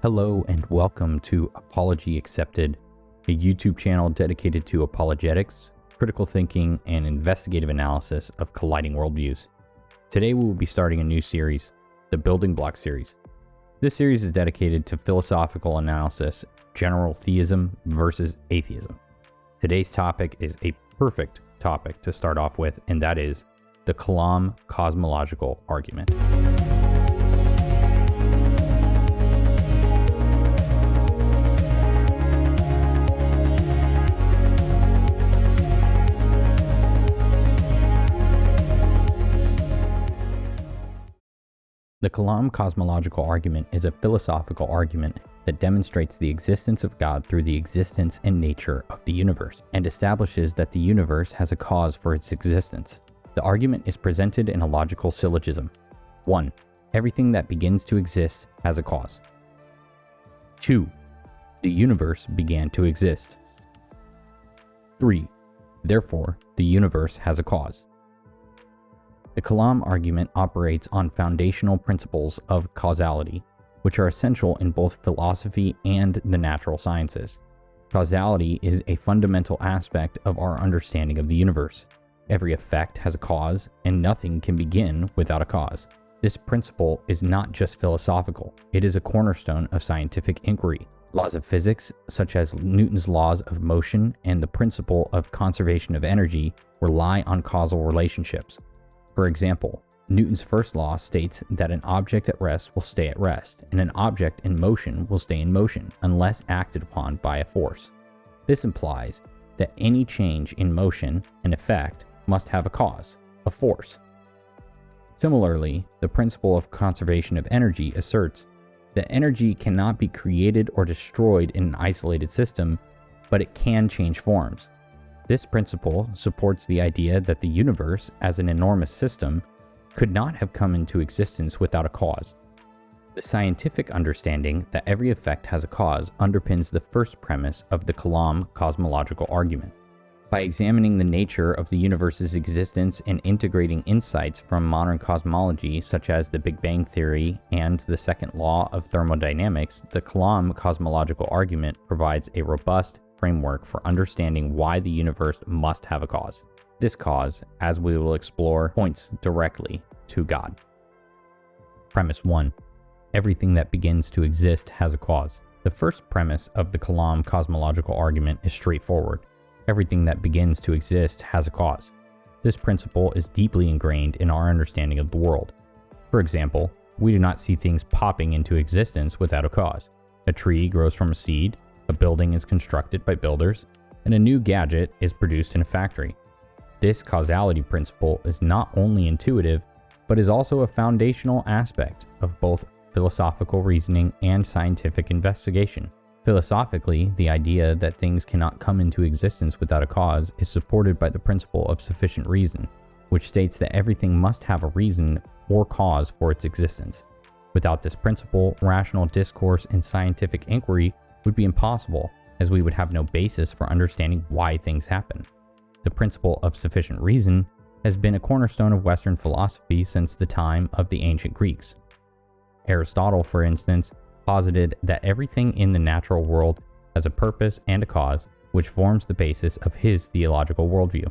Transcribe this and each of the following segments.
Hello and welcome to Apology Accepted, a YouTube channel dedicated to apologetics, critical thinking, and investigative analysis of colliding worldviews. Today we will be starting a new series, the Building Block series. This series is dedicated to philosophical analysis, general theism versus atheism. Today's topic is a perfect topic to start off with, and that is the Kalam Cosmological Argument. The Kalam Cosmological Argument is a philosophical argument that demonstrates the existence of God through the existence and nature of the universe, and establishes that the universe has a cause for its existence. The argument is presented in a logical syllogism. 1. Everything that begins to exist has a cause. 2. The universe began to exist. 3. Therefore, the universe has a cause. The Kalam argument operates on foundational principles of causality, which are essential in both philosophy and the natural sciences. Causality is a fundamental aspect of our understanding of the universe. Every effect has a cause, and nothing can begin without a cause. This principle is not just philosophical, it is a cornerstone of scientific inquiry. Laws of physics, such as Newton's laws of motion and the principle of conservation of energy, rely on causal relationships. For example, Newton's first law states that an object at rest will stay at rest, and an object in motion will stay in motion unless acted upon by a force. This implies that any change in motion, an effect, must have a cause, a force. Similarly, the principle of conservation of energy asserts that energy cannot be created or destroyed in an isolated system, but it can change forms. This principle supports the idea that the universe, as an enormous system, could not have come into existence without a cause. The scientific understanding that every effect has a cause underpins the first premise of the Kalam cosmological argument. By examining the nature of the universe's existence and integrating insights from modern cosmology, such as the Big Bang Theory and the second law of thermodynamics, the Kalam cosmological argument provides a robust framework for understanding why the universe must have a cause. This cause, as we will explore, points directly to God. Premise 1. Everything that begins to exist has a cause. The first premise of the Kalam cosmological argument is straightforward. Everything that begins to exist has a cause. This principle is deeply ingrained in our understanding of the world. For example, we do not see things popping into existence without a cause. A tree grows from a seed, a building is constructed by builders, and a new gadget is produced in a factory. This causality principle is not only intuitive, but is also a foundational aspect of both philosophical reasoning and scientific investigation. Philosophically, the idea that things cannot come into existence without a cause is supported by the principle of sufficient reason, which states that everything must have a reason or cause for its existence. Without this principle, rational discourse and scientific inquiry would be impossible, as we would have no basis for understanding why things happen. The principle of sufficient reason has been a cornerstone of Western philosophy since the time of the ancient Greeks. Aristotle, for instance, posited that everything in the natural world has a purpose and a cause, which forms the basis of his theological worldview.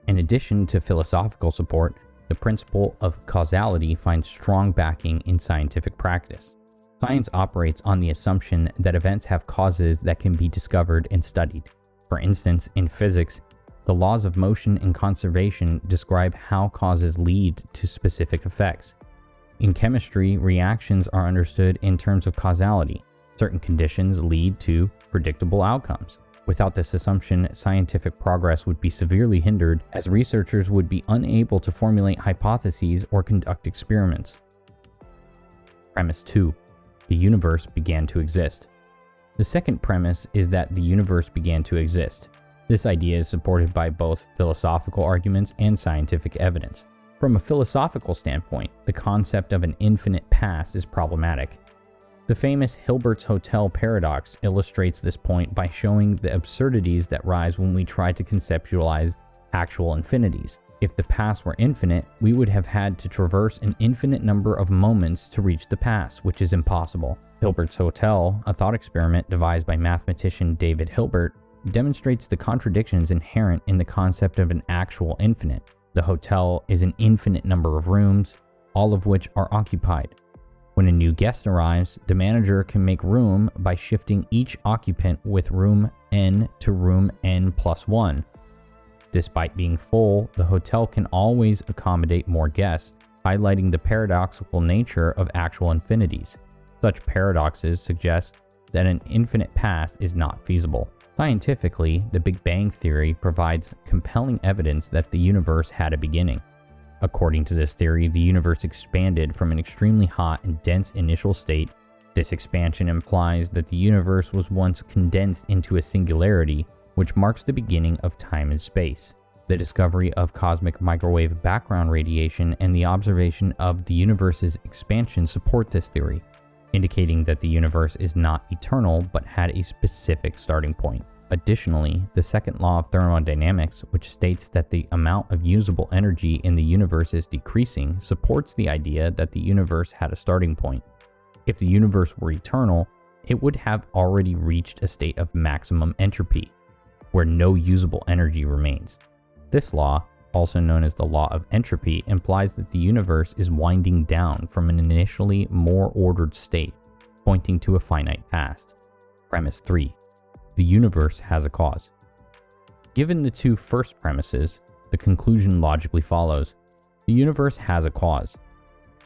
In addition to philosophical support, the principle of causality finds strong backing in scientific practice. Science operates on the assumption that events have causes that can be discovered and studied. For instance, in physics, the laws of motion and conservation describe how causes lead to specific effects. In chemistry, reactions are understood in terms of causality. Certain conditions lead to predictable outcomes. Without this assumption, scientific progress would be severely hindered, as researchers would be unable to formulate hypotheses or conduct experiments. Premise 2. The universe began to exist. The second premise is that the universe began to exist. This idea is supported by both philosophical arguments and scientific evidence. From a philosophical standpoint, the concept of an infinite past is problematic. The famous Hilbert's Hotel paradox illustrates this point by showing the absurdities that rise when we try to conceptualize actual infinities. If the past were infinite, we would have had to traverse an infinite number of moments to reach the past, which is impossible. Hilbert's Hotel, a thought experiment devised by mathematician David Hilbert, demonstrates the contradictions inherent in the concept of an actual infinite. The hotel is an infinite number of rooms, all of which are occupied. When a new guest arrives, the manager can make room by shifting each occupant with room n to room n plus 1. Despite being full, the hotel can always accommodate more guests, highlighting the paradoxical nature of actual infinities. Such paradoxes suggest that an infinite past is not feasible. Scientifically, the Big Bang theory provides compelling evidence that the universe had a beginning. According to this theory, the universe expanded from an extremely hot and dense initial state. This expansion implies that the universe was once condensed into a singularity, which marks the beginning of time and space. The discovery of cosmic microwave background radiation and the observation of the universe's expansion support this theory, indicating that the universe is not eternal but had a specific starting point. Additionally, the second law of thermodynamics, which states that the amount of usable energy in the universe is decreasing, supports the idea that the universe had a starting point. If the universe were eternal, it would have already reached a state of maximum entropy, where no usable energy remains. This law, also known as the law of entropy, implies that the universe is winding down from an initially more ordered state, pointing to a finite past. Premise 3. The universe has a cause. Given the two first premises, the conclusion logically follows. The universe has a cause.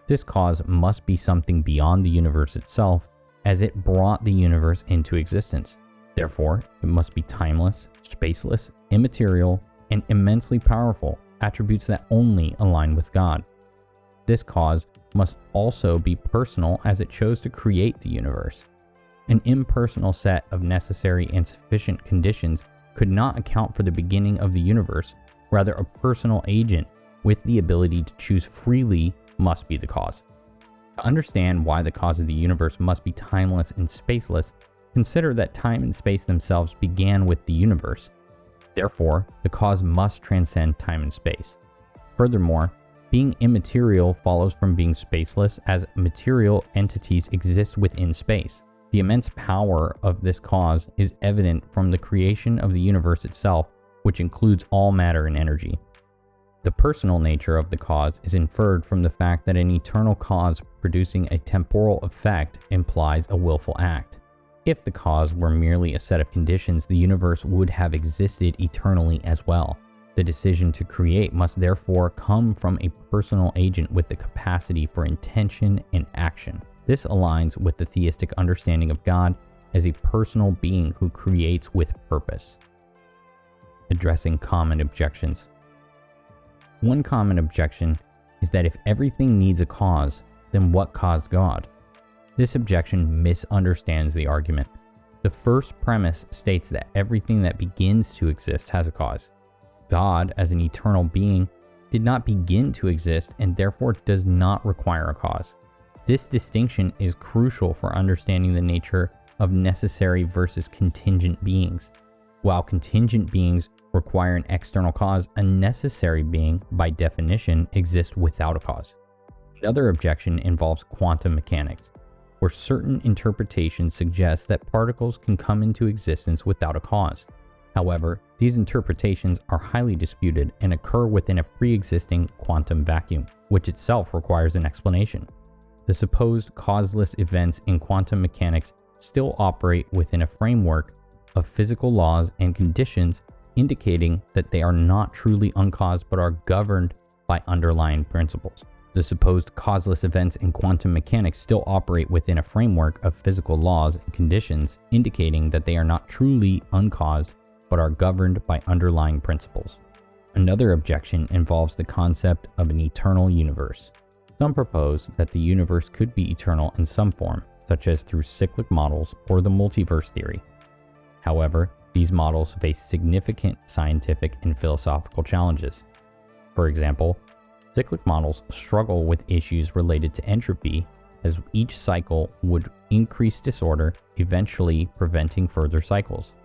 This cause must be something beyond the universe itself, as it brought the universe into existence. Therefore, it must be timeless, spaceless, immaterial, and immensely powerful, attributes that only align with God. This cause must also be personal, as it chose to create the universe. An impersonal set of necessary and sufficient conditions could not account for the beginning of the universe. Rather, a personal agent with the ability to choose freely must be the cause. To understand why the cause of the universe must be timeless and spaceless, consider that time and space themselves began with the universe. Therefore, the cause must transcend time and space. Furthermore, being immaterial follows from being spaceless, as material entities exist within space. The immense power of this cause is evident from the creation of the universe itself, which includes all matter and energy. The personal nature of the cause is inferred from the fact that an eternal cause producing a temporal effect implies a willful act. If the cause were merely a set of conditions, the universe would have existed eternally as well. The decision to create must therefore come from a personal agent with the capacity for intention and action. This aligns with the theistic understanding of God as a personal being who creates with purpose. Addressing common objections. One common objection is that if everything needs a cause, then what caused God? This objection misunderstands the argument. The first premise states that everything that begins to exist has a cause. God, as an eternal being, did not begin to exist and therefore does not require a cause. This distinction is crucial for understanding the nature of necessary versus contingent beings. While contingent beings require an external cause, a necessary being, by definition, exists without a cause. Another objection involves quantum mechanics, where certain interpretations suggest that particles can come into existence without a cause. However, these interpretations are highly disputed and occur within a pre-existing quantum vacuum, which itself requires an explanation. The supposed causeless events in quantum mechanics still operate within a framework of physical laws and conditions, indicating that they are not truly uncaused but are governed by underlying principles. The supposed causeless events in quantum mechanics still operate within a framework of physical laws and conditions, indicating that they are not truly uncaused but are governed by underlying principles. Another objection involves the concept of an eternal universe. Some propose that the universe could be eternal in some form, such as through cyclic models or the multiverse theory. However, these models face significant scientific and philosophical challenges. For example, cyclic models struggle with issues related to entropy, as each cycle would increase disorder, eventually preventing further cycles.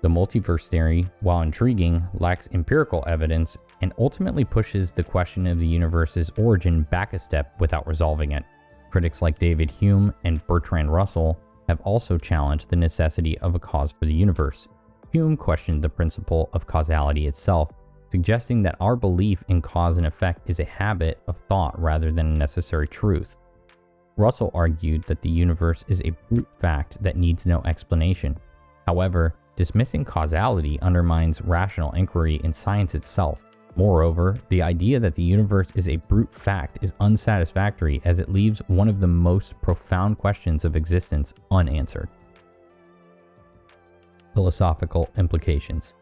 The multiverse theory, while intriguing, lacks empirical evidence and ultimately pushes the question of the universe's origin back a step without resolving it. Critics like David Hume and Bertrand Russell have also challenged the necessity of a cause for the universe. Hume questioned the principle of causality itself, suggesting that our belief in cause and effect is a habit of thought rather than a necessary truth. Russell argued that the universe is a brute fact that needs no explanation. However, dismissing causality undermines rational inquiry in science itself. Moreover, the idea that the universe is a brute fact is unsatisfactory, as it leaves one of the most profound questions of existence unanswered. Philosophical implications.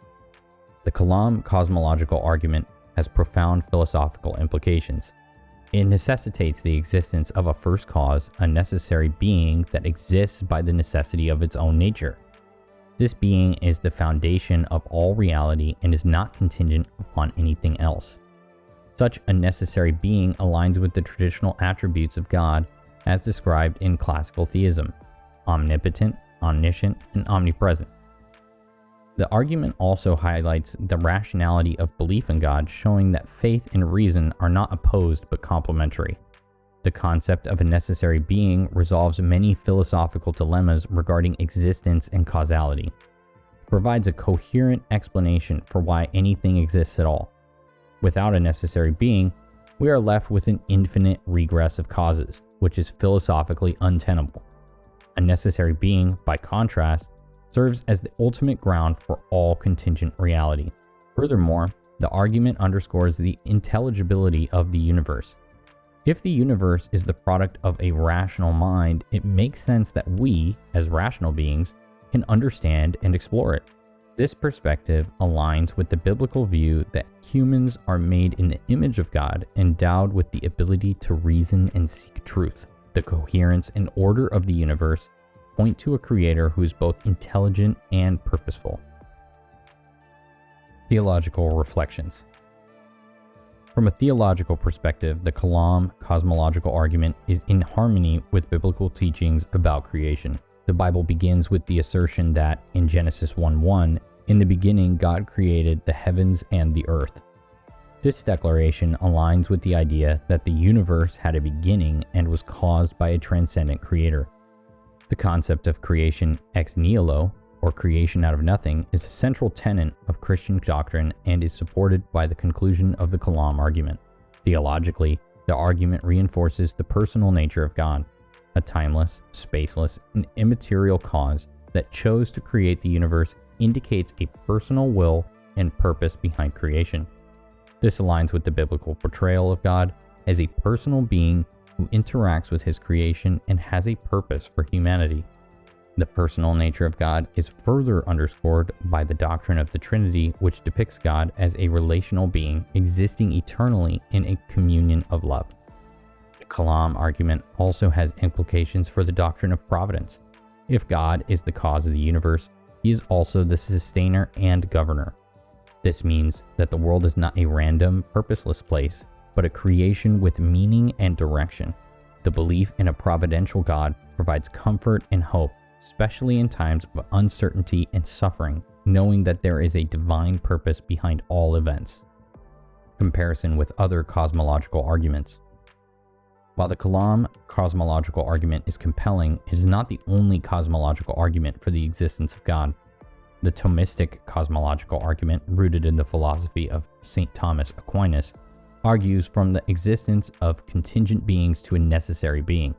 The Kalam Cosmological Argument has profound philosophical implications. It necessitates the existence of a first cause, a necessary being that exists by the necessity of its own nature. This being is the foundation of all reality and is not contingent upon anything else. Such a necessary being aligns with the traditional attributes of God as described in classical theism: omnipotent, omniscient, and omnipresent. The argument also highlights the rationality of belief in God, showing that faith and reason are not opposed but complementary. The concept of a necessary being resolves many philosophical dilemmas regarding existence and causality. It provides a coherent explanation for why anything exists at all. Without a necessary being, we are left with an infinite regress of causes, which is philosophically untenable. A necessary being, by contrast, serves as the ultimate ground for all contingent reality. Furthermore, the argument underscores the intelligibility of the universe. If the universe is the product of a rational mind, it makes sense that we, as rational beings, can understand and explore it. This perspective aligns with the biblical view that humans are made in the image of God, endowed with the ability to reason and seek truth. The coherence and order of the universe point to a creator who is both intelligent and purposeful. Theological Reflections. From a theological perspective, the Kalam Cosmological Argument is in harmony with biblical teachings about creation. The Bible begins with the assertion that, in Genesis 1:1, in the beginning God created the heavens and the earth. This declaration aligns with the idea that the universe had a beginning and was caused by a transcendent creator. The concept of creation ex nihilo, or creation out of nothing, is a central tenet of Christian doctrine and is supported by the conclusion of the Kalam argument. Theologically, the argument reinforces the personal nature of God, a timeless, spaceless, and immaterial cause that chose to create the universe indicates a personal will and purpose behind creation. This aligns with the biblical portrayal of God as a personal being who interacts with his creation and has a purpose for humanity. The personal nature of God is further underscored by the doctrine of the Trinity, which depicts God as a relational being existing eternally in a communion of love. The Kalam argument also has implications for the doctrine of providence. If God is the cause of the universe, he is also the sustainer and governor. This means that the world is not a random, purposeless place, but a creation with meaning and direction. The belief in a providential God provides comfort and hope, especially in times of uncertainty and suffering, knowing that there is a divine purpose behind all events. Comparison with other cosmological arguments. While the Kalam cosmological argument is compelling, it is not the only cosmological argument for the existence of God. The Thomistic cosmological argument, rooted in the philosophy of St. Thomas Aquinas, argues from the existence of contingent beings to a necessary being.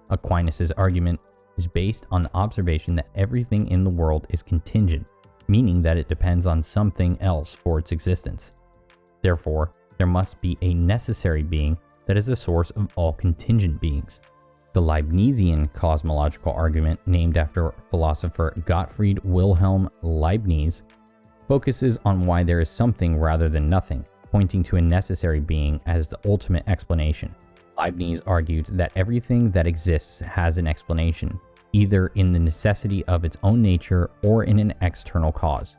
Aquinas' argument is based on the observation that everything in the world is contingent, meaning that it depends on something else for its existence. Therefore, there must be a necessary being that is the source of all contingent beings. The Leibnizian cosmological argument, named after philosopher Gottfried Wilhelm Leibniz, focuses on why there is something rather than nothing, pointing to a necessary being as the ultimate explanation. Leibniz argued that everything that exists has an explanation, either in the necessity of its own nature or in an external cause.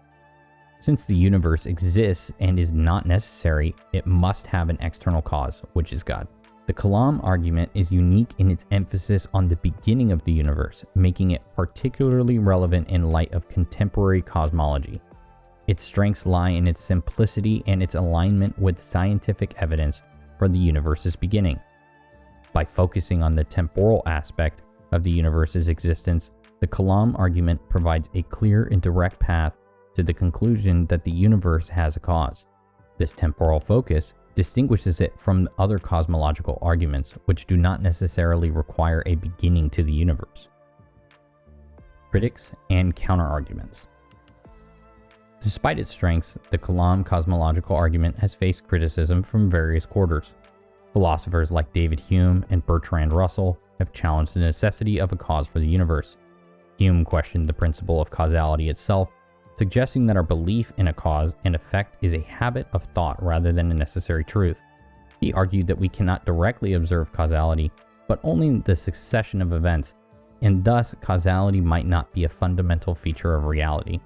Since the universe exists and is not necessary, it must have an external cause, which is God. The Kalam argument is unique in its emphasis on the beginning of the universe, making it particularly relevant in light of contemporary cosmology. Its strengths lie in its simplicity and its alignment with scientific evidence for the universe's beginning. By focusing on the temporal aspect of the universe's existence, the Kalam argument provides a clear and direct path to the conclusion that the universe has a cause. This temporal focus distinguishes it from other cosmological arguments, which do not necessarily require a beginning to the universe. Critics and counterarguments. Despite its strengths, the Kalam cosmological argument has faced criticism from various quarters. Philosophers like David Hume and Bertrand Russell have challenged the necessity of a cause for the universe. Hume questioned the principle of causality itself, suggesting that our belief in a cause and effect is a habit of thought rather than a necessary truth. He argued that we cannot directly observe causality, but only the succession of events, and thus causality might not be a fundamental feature of reality.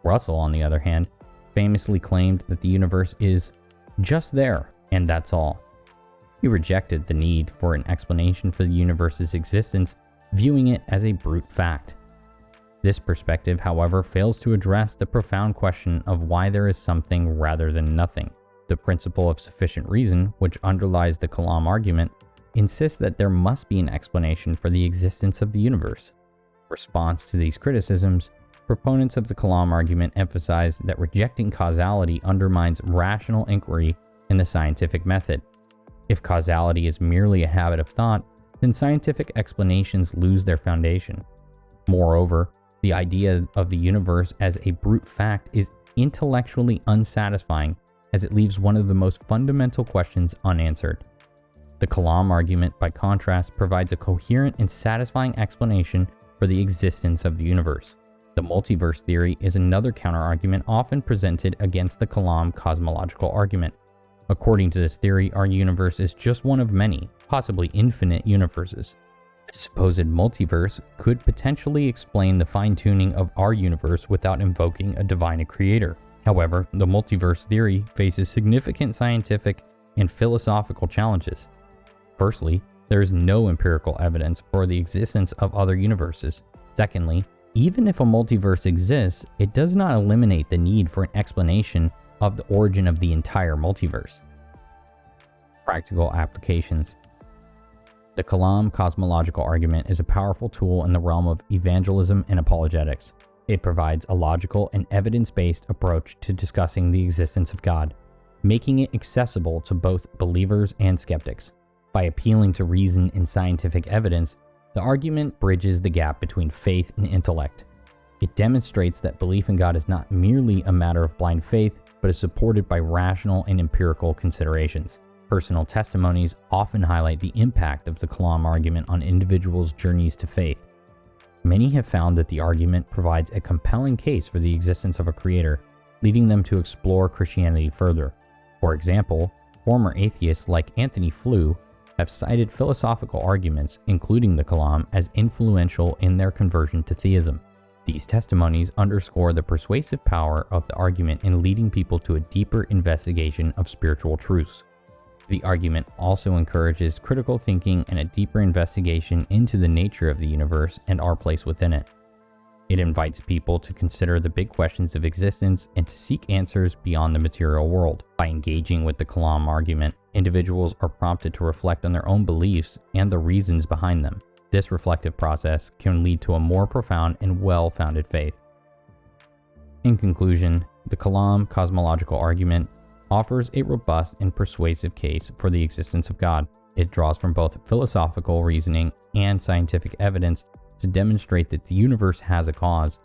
Russell, on the other hand, famously claimed that the universe is just there, and that's all. He rejected the need for an explanation for the universe's existence, viewing it as a brute fact. This perspective, however, fails to address the profound question of why there is something rather than nothing. The principle of sufficient reason, which underlies the Kalam argument, insists that there must be an explanation for the existence of the universe. In response to these criticisms, proponents of the Kalam argument emphasize that rejecting causality undermines rational inquiry in the scientific method. If causality is merely a habit of thought, then scientific explanations lose their foundation. Moreover, the idea of the universe as a brute fact is intellectually unsatisfying, as it leaves one of the most fundamental questions unanswered. The Kalam argument, by contrast, provides a coherent and satisfying explanation for the existence of the universe. The multiverse theory is another counterargument often presented against the Kalam cosmological argument. According to this theory, our universe is just one of many, possibly infinite universes. This supposed multiverse could potentially explain the fine-tuning of our universe without invoking a divine creator. However, the multiverse theory faces significant scientific and philosophical challenges. Firstly, there is no empirical evidence for the existence of other universes. Secondly, even if a multiverse exists, it does not eliminate the need for an explanation of the origin of the entire multiverse. Practical applications. The Kalam cosmological argument is a powerful tool in the realm of evangelism and apologetics. It provides a logical and evidence-based approach to discussing the existence of God, making it accessible to both believers and skeptics. By appealing to reason and scientific evidence, the argument bridges the gap between faith and intellect. It demonstrates that belief in God is not merely a matter of blind faith, but is supported by rational and empirical considerations. Personal testimonies often highlight the impact of the Kalam argument on individuals' journeys to faith. Many have found that the argument provides a compelling case for the existence of a creator, leading them to explore Christianity further. For example, former atheists like Anthony Flew have cited philosophical arguments, including the Kalam, as influential in their conversion to theism. These testimonies underscore the persuasive power of the argument in leading people to a deeper investigation of spiritual truths. The argument also encourages critical thinking and a deeper investigation into the nature of the universe and our place within it. It invites people to consider the big questions of existence and to seek answers beyond the material world. By engaging with the Kalam argument, individuals are prompted to reflect on their own beliefs and the reasons behind them. This reflective process can lead to a more profound and well-founded faith. In conclusion, the Kalam cosmological argument offers a robust and persuasive case for the existence of God. It draws from both philosophical reasoning and scientific evidence to demonstrate that the universe has a cause,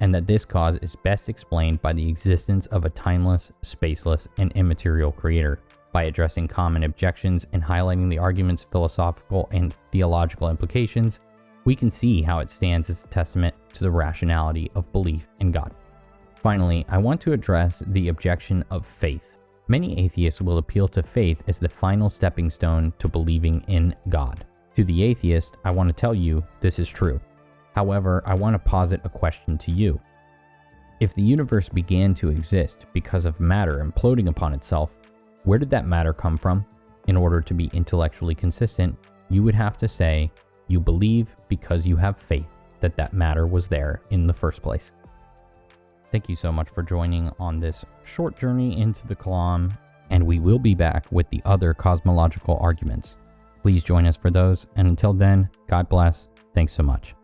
and that this cause is best explained by the existence of a timeless, spaceless, and immaterial creator. By addressing common objections and highlighting the argument's philosophical and theological implications, we can see how it stands as a testament to the rationality of belief in God. Finally, I want to address the objection of faith. Many atheists will appeal to faith as the final stepping stone to believing in God. To the atheist, I want to tell you this is true. However, I want to posit a question to you. If the universe began to exist because of matter imploding upon itself, where did that matter come from? In order to be intellectually consistent, you would have to say you believe because you have faith that that matter was there in the first place. Thank you so much for joining on this short journey into the Kalam, and we will be back with the other cosmological arguments. Please join us for those, and until then, God bless. Thanks so much.